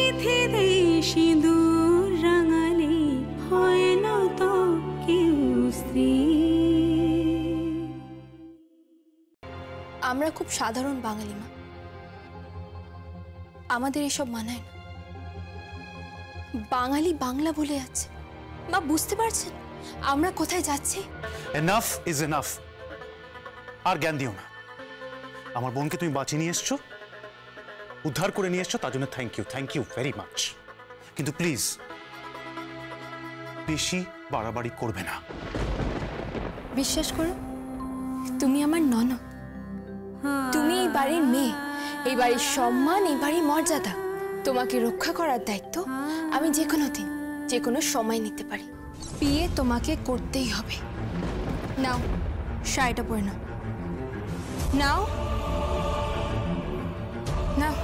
চিঠিতে সিঁদুর রাঙালে হয় না তো কেউ স্ত্রী। আমরা খুব সাধারণ বাঙালি মা, আমাদের এসব মানায় না। বাঙালি বাংলা বলে আছে মা, বুঝতে পারছেন আমরা কোথায় যাচ্ছি? Enough is enough. আর জ্ঞান দিও না। আমার বোনকে তুমি বাঁচিয়ে নিয়ে এসছো, উদ্ধার করে নিয়ে এসছো, তার জন্য থ্যাংক ইউ ভেরি মাচ। কিন্তু প্লিজ বেশি বাড়াবাড়ি করবে না। বিশ্বাস করো, তুমি আমার ননদ, তুমি এই বাড়ির মেয়ে, এই বাড়ির সম্মান, এই বাড়ির মর্যাদা। তোমাকে রক্ষা করার দায়িত্ব আমি যে কোনো দিন যে কোনো সময় নিতে পারি। বিয়ে তোমাকে করতেই হবে। নাও শাড়িটা পরে নাও, নাও নাও।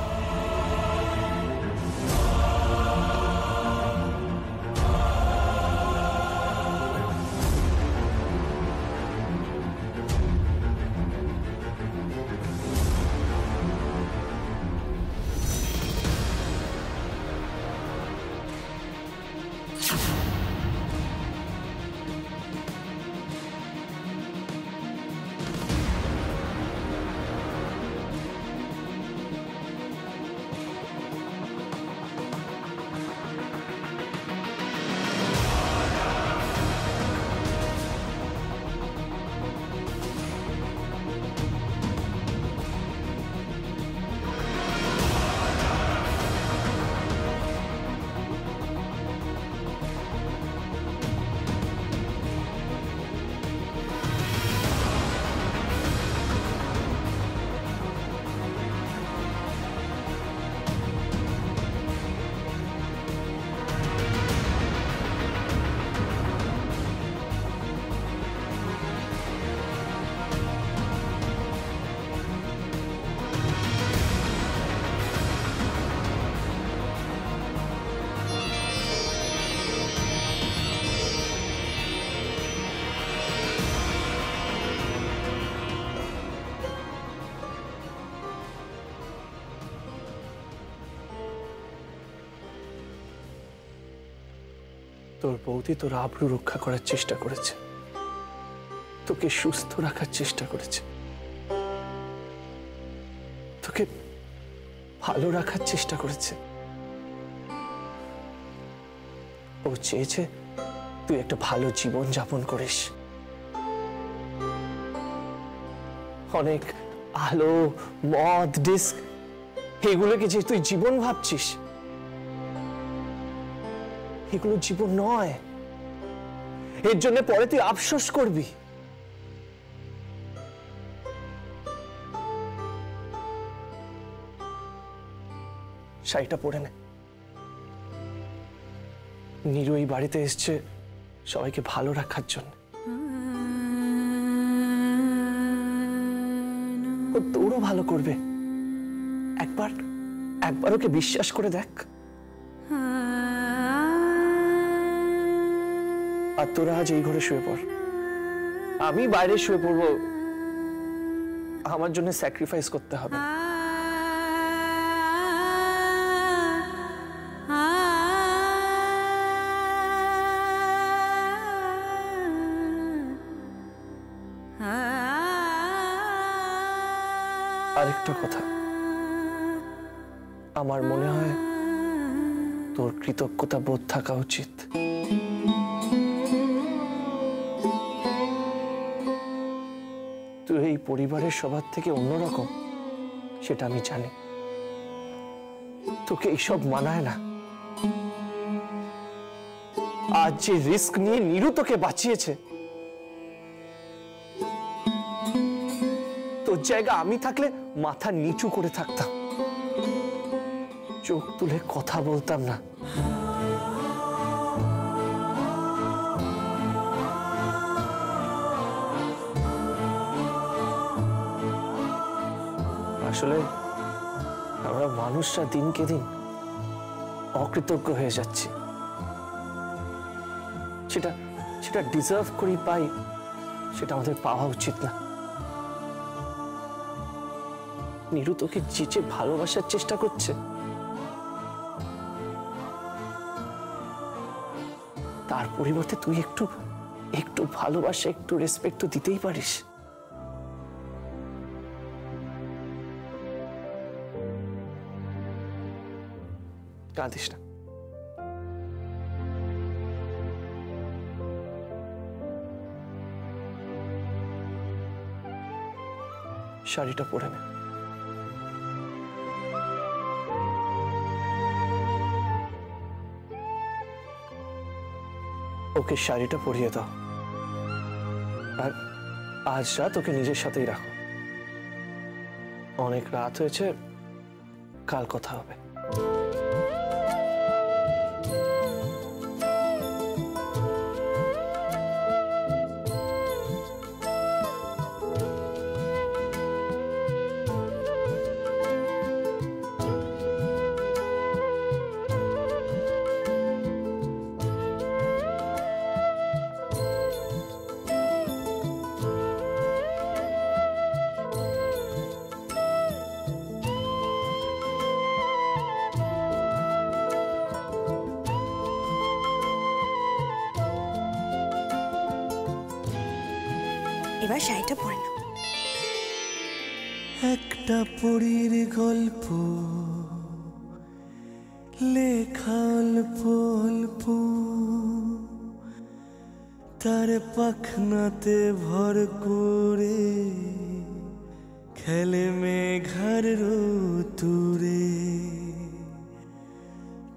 তোর বৌদি তোর আবরু রক্ষা করার চেষ্টা করেছে, তোকে সুস্থ রাখার চেষ্টা করেছে, তোকে ভালো রাখার চেষ্টা করেছে। ও চেয়েছে তুই একটা ভালো জীবন যাপন করিস, অনেক আলো, মদ, ডিস্ক এগুলোকে যে তুই জীবন ভাবছিস, এগুলো জীবন নয়। এর জন্য পরে তুই আফসোস করবি। শাড়িটা পরে নে। নীরু এই বাড়িতে এসছে সবাইকে ভালো রাখার জন্য। ও তোরও ভালো করবে। একবার ওকে বিশ্বাস করে দেখ। আর তোরা আজ এই ঘরে শুয়ে পড়, আমি বাইরে শুয়ে পড়বো। আমার জন্য স্যাক্রিফাইস করতে হবে। আরেকটা কথা, আমার মনে হয় তোর কৃতজ্ঞতা বোধ থাকা উচিত। তুই এই পরিবারের সবার থেকে অন্যরকম, সেটা আমি জানি। তোকে এইসব মানায় না। আজ যে রিস্ক নিয়ে নীরু তোকে বাঁচিয়েছে, তোর জায়গা আমি থাকলে মাথা নিচু করে থাকতাম, চোখ তুলে কথা বলতাম না। আসলে আমরা মানুষরা দিনকে দিন অকৃতজ্ঞ হয়ে যাচ্ছি। সেটা ডিজার্ভ করি পাই, সেটা আমাদের পাওয়া উচিত না। নীরু তোকে যে ভালোবাসার চেষ্টা করছে, তার পরিবর্তে তুই একটু একটু ভালোবাসা, একটু রেসপেক্ট তো দিতেই পারিস। কাঁদিস না। শাড়িটা পরে নে। ওকে শাড়িটা পরিয়ে দাও, আর আজ রাত ওকে নিজের সাথেই রাখো। অনেক রাত হয়েছে, কাল কথা হবে। এবার শাড়িটা পরে নাও। একটা পরীর গল্প লেখা অল্প অল্প, তার পাখনাতে ভর করে খেলে মেঘার রতুরে,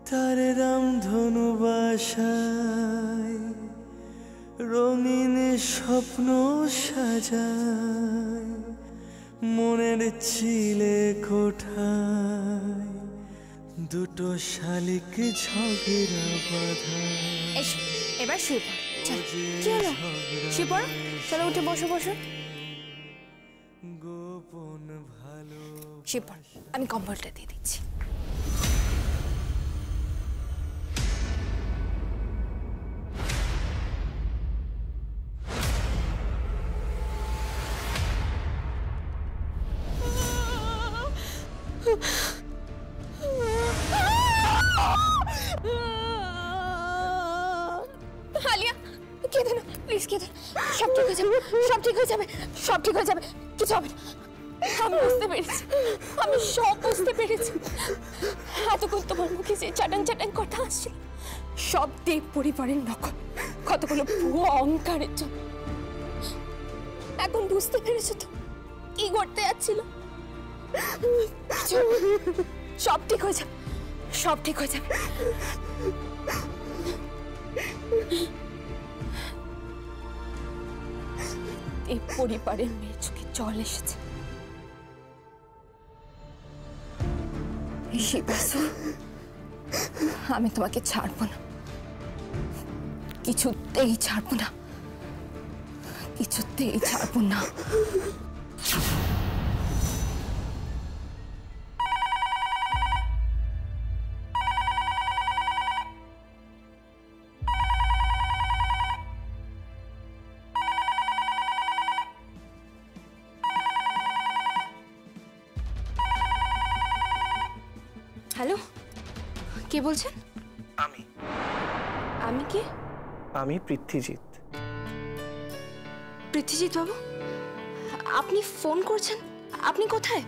তার রামধনু বাসায় রঙিন স্বপ্ন সাজায়, মনের চিলে কোঠায় দুটো শালিক ঝগড়া বাঁধায়। এবার শুয়ে পড়ো। কি হলো? শুয়ে পড়ো, চলো উঠে বসো বসো। গোপন ভালো শুয়ে পড়ো, আমি কম্বলটা দিয়ে দিচ্ছি। আলিয়া, কেঁদো না প্লিজ, কেঁদো না। সব ঠিক হয়ে যাবে, সব ঠিক হয়ে যাবে, সব ঠিক হয়ে যাবে, কিছু হবে না। আমি বুঝতে পেরেছি, আমি সব বুঝতে পেরেছি। এতক্ষণ তোমার মুখে যে চাটাং চাটাং কথা আসছিল, সব দেব পরিবারের নকল, কতগুলো ভুয়ো অহংকারের জন্য। এখন বুঝতে পেরেছো তো কি করতে যাচ্ছিল? সব ঠিক হয়ে যাবে, সব ঠিক হয়ে যাবে। এই পরিবারের মেয়ে চোখে জল এসেছে। আমি তোমাকে ছাড়বো না, কিছুতেই ছাড়বো না, কিছুতেই ছাড়বো না। হ্যালো, কে বলছেন? আমি আমি কে? আমি পৃথ্বীজিৎ। পৃথ্বীজিৎ বাবু, আপনি ফোন করছেন? আপনি কোথায়?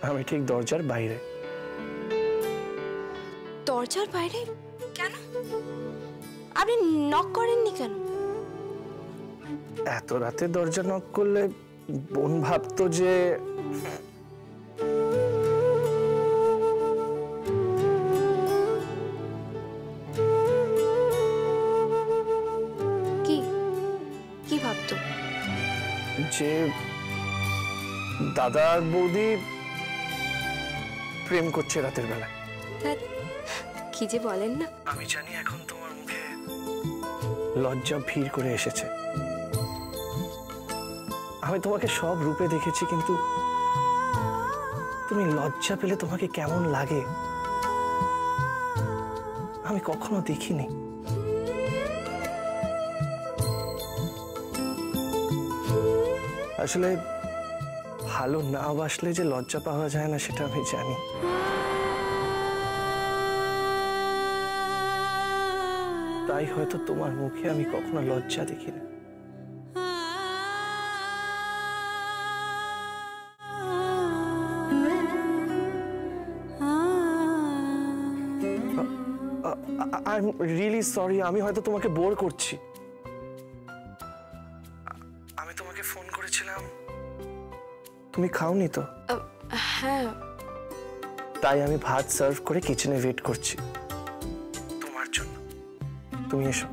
আমি ঠিক দরজার বাইরে। দরজার বাইরে কেন? আপনি নক করেননি কেন? এত রাতে দরজা নক করলে বোন ভাবতো যে কি ভাবতো? যে দাদা আর বৌদি প্রেম করছে রাতের বেলা। কি যে বলেন না। আমি জানি এখন তোমার মুখে লজ্জা ভিড় করে এসেছে। আমি তোমাকে সব রূপে দেখেছি, কিন্তু তুমি লজ্জা পেলে তোমাকে কেমন লাগে আমি কখনো দেখিনি। আসলে ভালো না বাসলে যে লজ্জা পাওয়া যায় না সেটা আমি জানি। তাই হয়তো তোমার মুখে আমি কখনো লজ্জা দেখি না। আই এম রিয়েলি সরি, আমি হয়তো তোমাকে বোর করছি। আমি তোমাকে ফোন করেছিলাম, তুমি খাওনি তো? হ্যাঁ, তাই আমি ভাত সার্ভ করে কিচেনে ওয়েট করছি তোমার জন্য। তুমি এসো।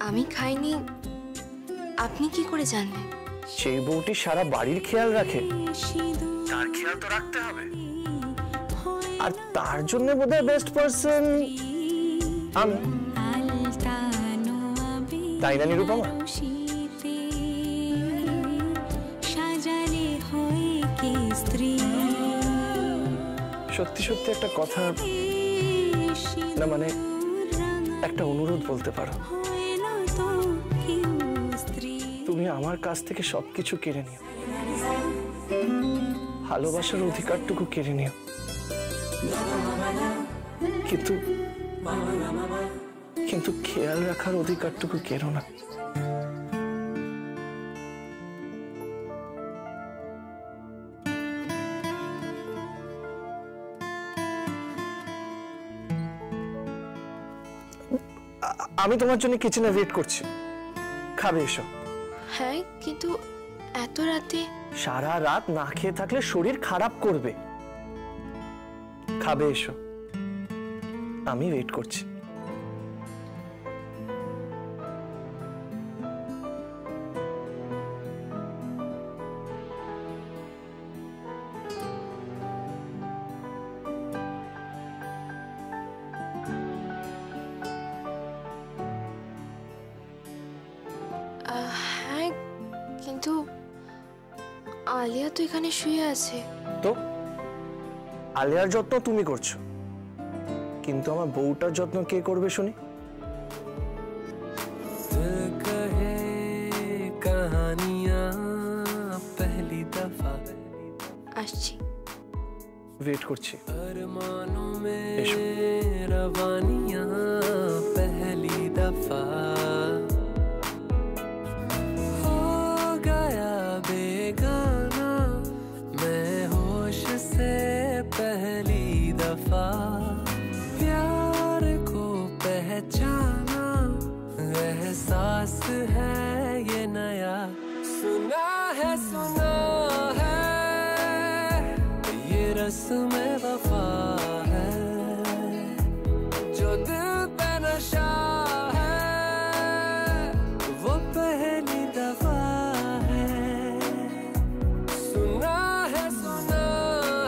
আমি খাইনি, আপনি কি করে জানলেন? সেই বউটি সারা বাড়ির খেয়াল রাখে, তার খেয়াল তো রাখতে হবে, আর তার জন্য বোধহয় বেস্ট পারসন আমি, তাই না নিরুপমা? সত্যি সত্যি একটা কথা না, মানে একটা অনুরোধ বলতে পারো। তুমি আমার কাছ থেকে সবকিছু কেড়ে নিও, ভালোবাসার অধিকারটুকু কেড়ে নিও, কিন্তু খেয়াল রাখার অধিকারটুকু কেড়ো না। আমি তোমার জন্য কিচেনে ওয়েট করছি, খাবে এসো। হ্যাঁ, কিন্তু এত রাতে? সারা রাত না খেয়ে থাকলে শরীর খারাপ করবে, খাবে এসো, আমি ওয়েট করছি। হ্যাঁ, কিন্তু আলিয়া তো এখানে শুয়ে আছে। তো আলিয়ার যত্ন তুমি করছো, কিন্তু আমার বউটার যত্ন কে করবে শুনি? আসছি, ওয়েট করছি। এসো। पहली दफा हो गया बेगाना मैं होश से पहली दफा प्यार को पहचाना एहसास है ये नया सुना है ये रस्म वफा है जो दिल पे नशा है वो पहली दफा है सुना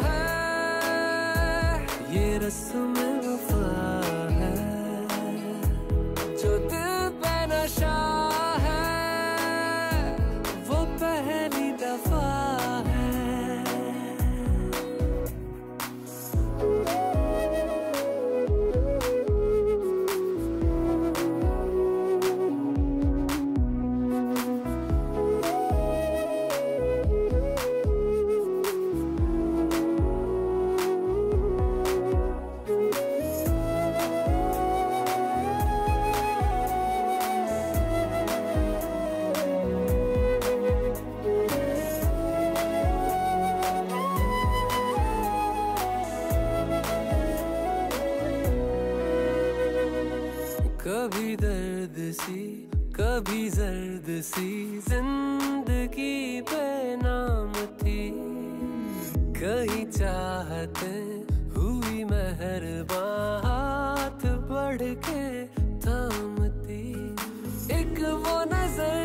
है ये रस्म वफा है जो दिल पे नशा है वो पहली दफा है कभी दर्द सी कभी जर्द सी जिंदगी बेनाम थी कहीं चाहते हुई मेहरबान हाथ बढ़ के थामती एक वो नजर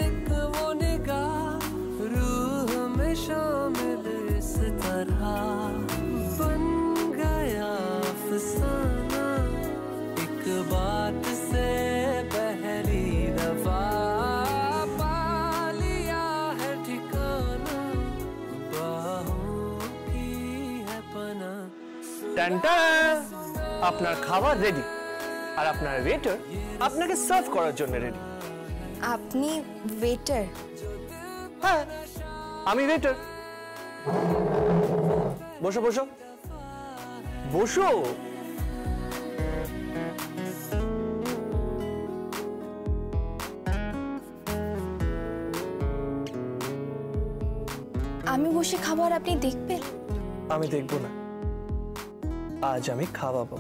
एक वो निगाह रूह में शामिल इस तरह बन गया अफसाना बात से पहली दफा पा लिया है ठिकाना बाहों की है पना আপনার খাবার রেডি, আর আপনার ওয়েটার আপনাকে সার্ভ করার জন্য রেডি। আপনি ওয়েটার? হ্যাঁ, আমি ওয়েটার। বসো বসো বসো। বসে খাবো আর আপনি দেখবেন? আমি দেখবো না, আজ আমি খাওয়াবো।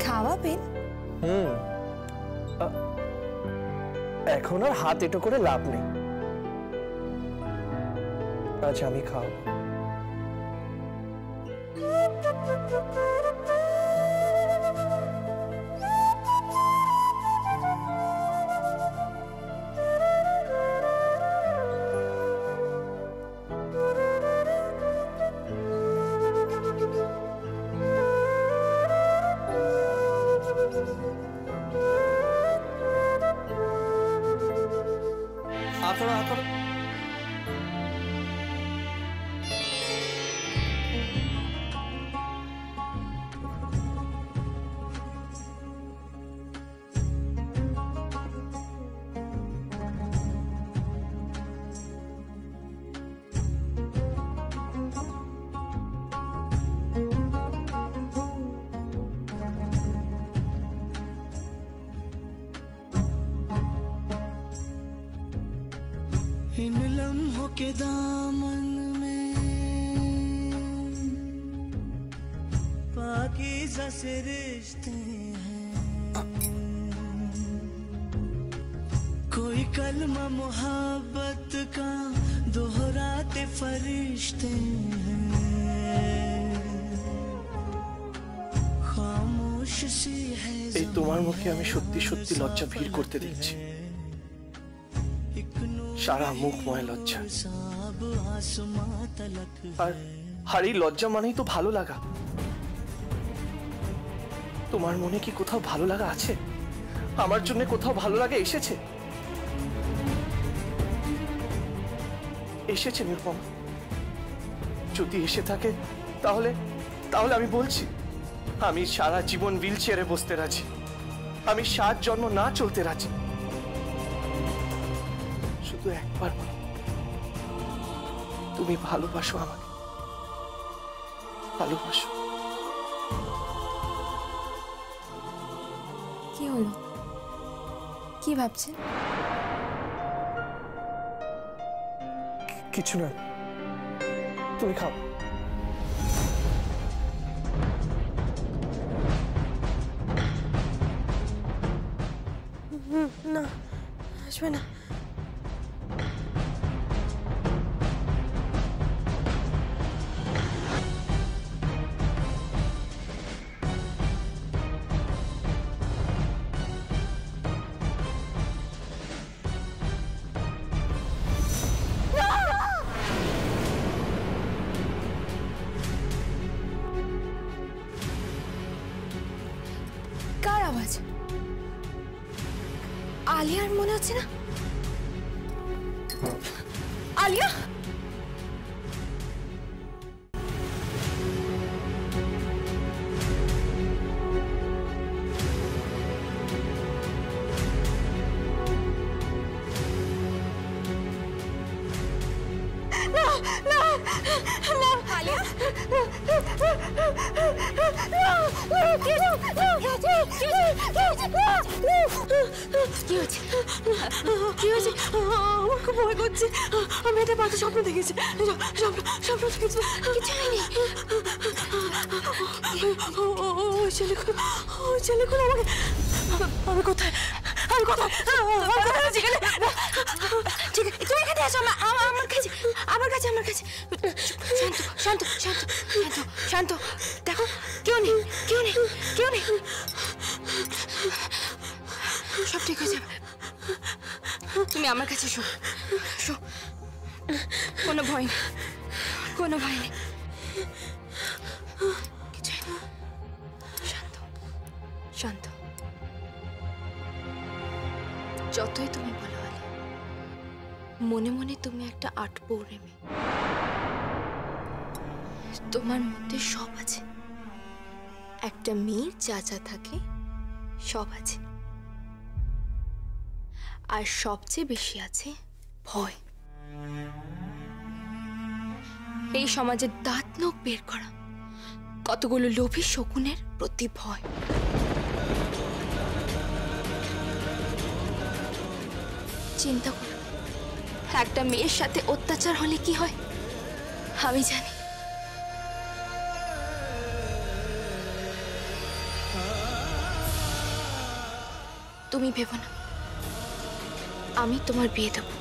খাওয়াবেন? এখন আর হাত এটো করে লাভ নেই, আজ আমি খাওয়াবো। इन लम्हों के दामन में पाकीज़ा से रिश्ते हैं, कोई कलमा मोहब्बत का दोहराते फरिश्ते हैं, खामोश सी है এই তোমার মুখে আমি সত্যি সত্যি লজ্জা ভিড় করতে দেখছি, সারা মুখময় লজ্জা। আর এই লজ্জা মানেই তো ভালো লাগা। তোমার মনে কি কোথাও ভালো লাগা আছে? আমার জন্য কোথাও ভালো লাগা এসেছে? এসেছে নিরুপমা? যদি এসে থাকে তাহলে তাহলে আমি বলছি, আমি সারা জীবন হুইল চেয়ারে বসতে রাজি, আমি 7 জন্ম না চলতে রাজি। শুধু একবার তুমি ভালোবাসো আমাকে, ভালোবাসো। কি হলো? কি ভাবছেন? কিছু না, তুমি খাও। না, আসবে না। কার আওয়াজ? আলিয়ার মনে হচ্ছে না? আলিয়া? আমার খুব ভয় করছে, আমি একটা বাজে স্বপ্ন দেখেছি। স্বপ্ন দেখেছি কিছু হয়নি। ওই ছেলেগুলো আমাকে, আমি কোথায় আছি? ঠিক আছে, তুমি এখানে আসো, আমার কাছে। শান্ত। দেখো, কেউ নেই। সব ঠিক হয়ে যাবে। তুমি আমার কাছে শো। কোনো ভয় নেই। কিছু হয়নি। শান্ত। যতই তুমি বলো আলি, মনে মনে তুমি একটা আটপৌরে মেয়ে। তোমার মধ্যে সব আছে। একটা মেয়ের যা থাকে সব আছে, আর সবচেয়ে বেশি আছে ভয়। এই সমাজের দাঁত নখ বের করা কতগুলো লোভী শকুনের প্রতি ভয়। চিন্তা করো, একটা মেয়ের সাথে অত্যাচার হলে কি হয় আমি জানি। তুমি ভেবো না, আমি তোমার বিয়ে দেবো।